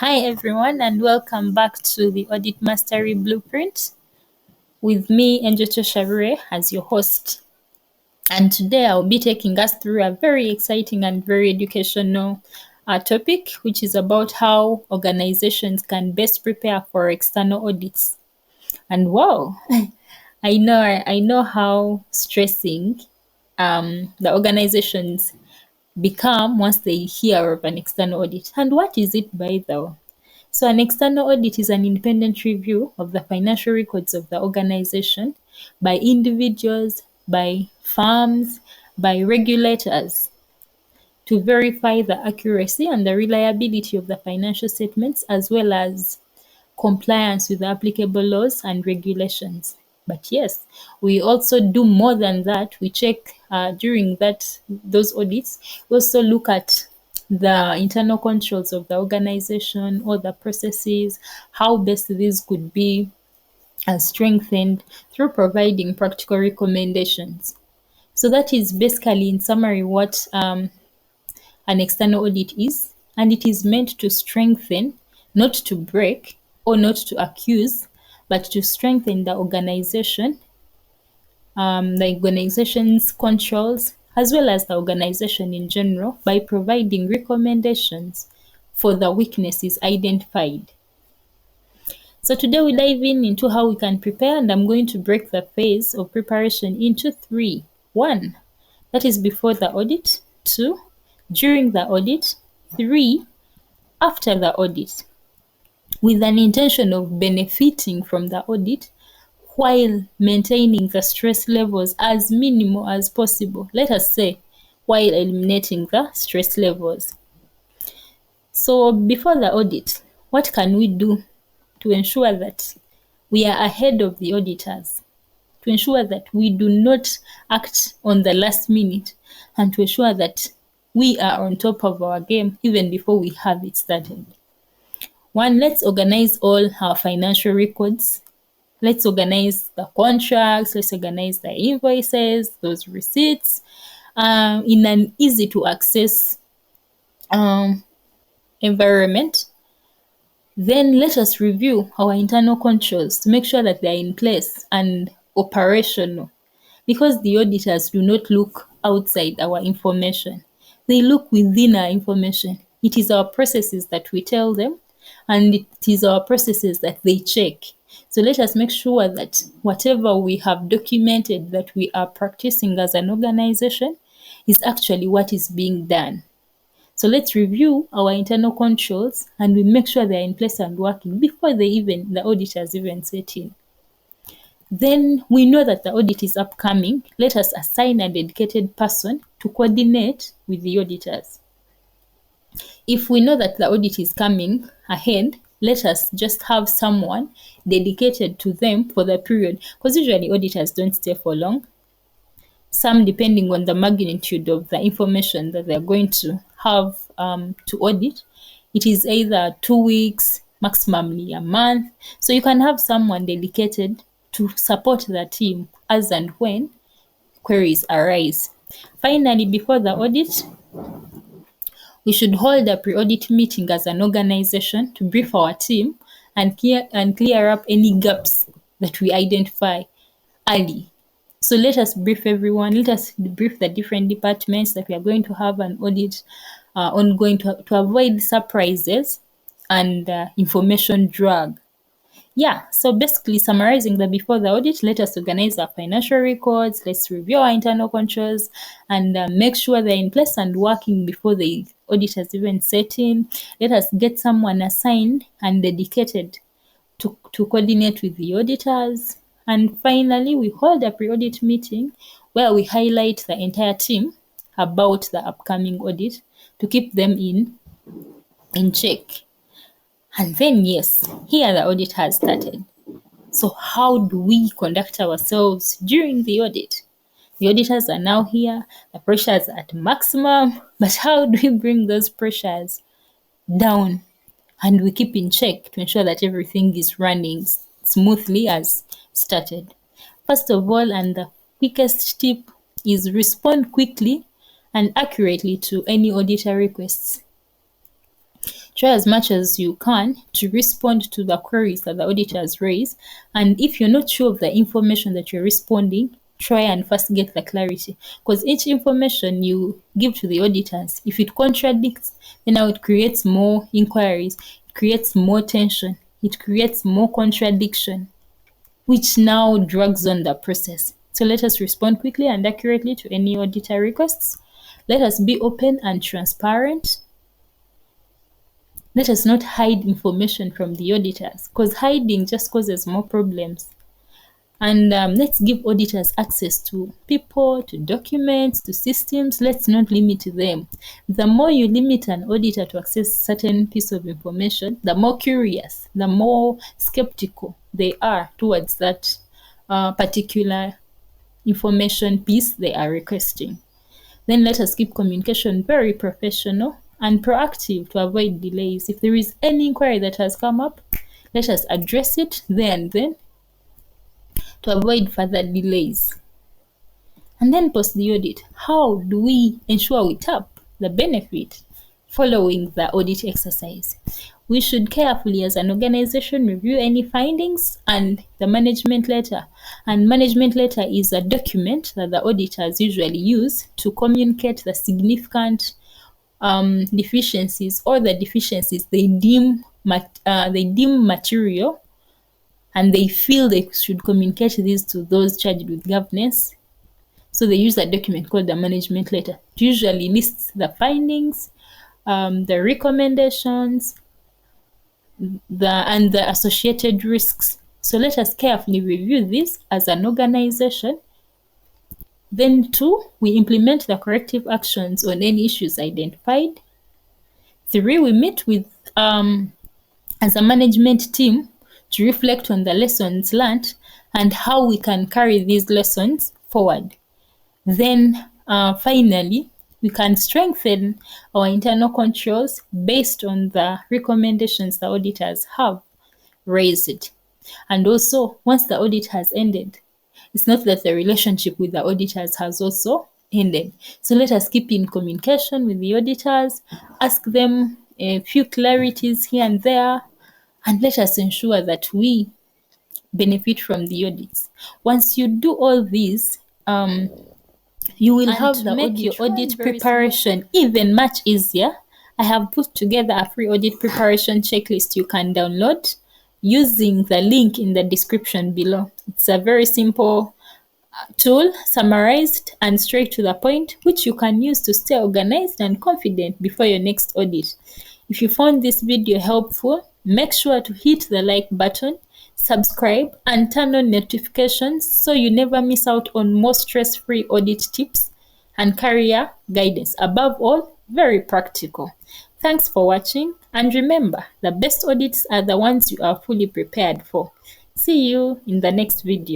Hi everyone and welcome back to the Audit Mastery Blueprint with me, Kyoshabire, as your host. And today I'll be taking us through a very exciting and very educational topic, which is about how organizations can best prepare for external audits. And wow, I know how stressing the organizations become once they hear of an external audit. And what is it, by the way? So, an external audit is an independent review of the financial records of the organization by individuals, by firms, by regulators to verify the accuracy and the reliability of the financial statements as well as compliance with the applicable laws and regulations. But yes, we also do more than that. We check during those audits. We also look at the internal controls of the organization or the processes, how best these could be strengthened through providing practical recommendations. So that is basically, in summary, what an external audit is, and it is meant to strengthen, not to break or not to accuse, but to strengthen the organization's controls, as well as the organization in general, by providing recommendations for the weaknesses identified. So today we dive into how we can prepare, and I'm going to break the phase of preparation into three. One, that is before the audit. Two, during the audit. Three, after the audit, with an intention of benefiting from the audit while maintaining the stress levels as minimal as possible. Let us say, while eliminating the stress levels. So, before the audit, what can we do to ensure that we are ahead of the auditors? To ensure that we do not act on the last minute, and to ensure that we are on top of our game even before we have it started. One, let's organize all our financial records. Let's organize the contracts, let's organize the invoices, those receipts, in an easy to access environment. Then let us review our internal controls to make sure that they are in place and operational, because the auditors do not look outside our information. They look within our information. It is our processes that we tell them, and it is our processes that they check. So let us make sure that whatever we have documented that we are practicing as an organization is actually what is being done. So let's review our internal controls and we make sure they're in place and working before the auditors even set in. Then we know that the audit is upcoming. Let us assign a dedicated person to coordinate with the auditors. If we know that the audit is coming ahead, let us just have someone dedicated to them for the period, because usually auditors don't stay for long. Some, depending on the magnitude of the information that they're going to have to audit, it is either 2 weeks, maximally a month. So you can have someone dedicated to support the team as and when queries arise. Finally, before the audit, we should hold a pre-audit meeting as an organization to brief our team and clear up any gaps that we identify early. So let us brief everyone. Let us brief the different departments that we are going to have an audit ongoing to avoid surprises and information drag. Yeah, so basically summarizing that before the audit, let us organize our financial records, let's review our internal controls, and make sure they're in place and working before the auditors even set in. Let us get someone assigned and dedicated to coordinate with the auditors. And finally, we hold a pre-audit meeting where we highlight the entire team about the upcoming audit to keep them in check. And then, yes, here the audit has started. So how do we conduct ourselves during the audit? The auditors are now here, the pressures are at maximum, but how do we bring those pressures down and we keep in check to ensure that everything is running smoothly as started? First of all, and the quickest tip is respond quickly and accurately to any auditor requests. Try as much as you can to respond to the queries that the auditors raise. And if you're not sure of the information that you're responding, try and first get the clarity. Because each information you give to the auditors, if it contradicts, then now it creates more inquiries, it creates more tension, it creates more contradiction, which now drags on the process. So let us respond quickly and accurately to any auditor requests. Let us be open and transparent. Let us not hide information from the auditors, because hiding just causes more problems. And let's give auditors access to people, to documents, to systems. Let's not limit them. The more you limit an auditor to access certain piece of information, the more curious, the more skeptical they are towards that particular information piece they are requesting. Then let us keep communication very professional and proactive to avoid delays. If there is any inquiry that has come up, let us address it there and then to avoid further delays. And then post the audit. How do we ensure we tap the benefit following the audit exercise? We should carefully, as an organization, review any findings and the management letter. And management letter is a document that the auditors usually use to communicate the significant deficiencies, or the deficiencies they deem material, and they feel they should communicate this to those charged with governance. So they use a document called the management letter. It usually lists the findings, the recommendations, and the associated risks. So let us carefully review this as an organization. Then 2, we implement the corrective actions on any issues identified. 3, we meet with as a management team to reflect on the lessons learned and how we can carry these lessons forward. Then finally, we can strengthen our internal controls based on the recommendations the auditors have raised. And also, once the audit has ended, it's not that the relationship with the auditors has also ended. So let us keep in communication with the auditors, ask them a few clarities here and there, and let us ensure that we benefit from the audits. Once you do all these, you will have the make your audit preparation even much easier. I have put together a free audit preparation checklist you can download using the link in the description below. It's a very simple tool, summarized and straight to the point, which you can use to stay organized and confident before your next audit. If you found this video helpful, make sure to hit the like button, subscribe, and turn on notifications so you never miss out on more stress-free audit tips and career guidance. Above all, very practical. Thanks for watching, and remember, the best audits are the ones you are fully prepared for. See you in the next video.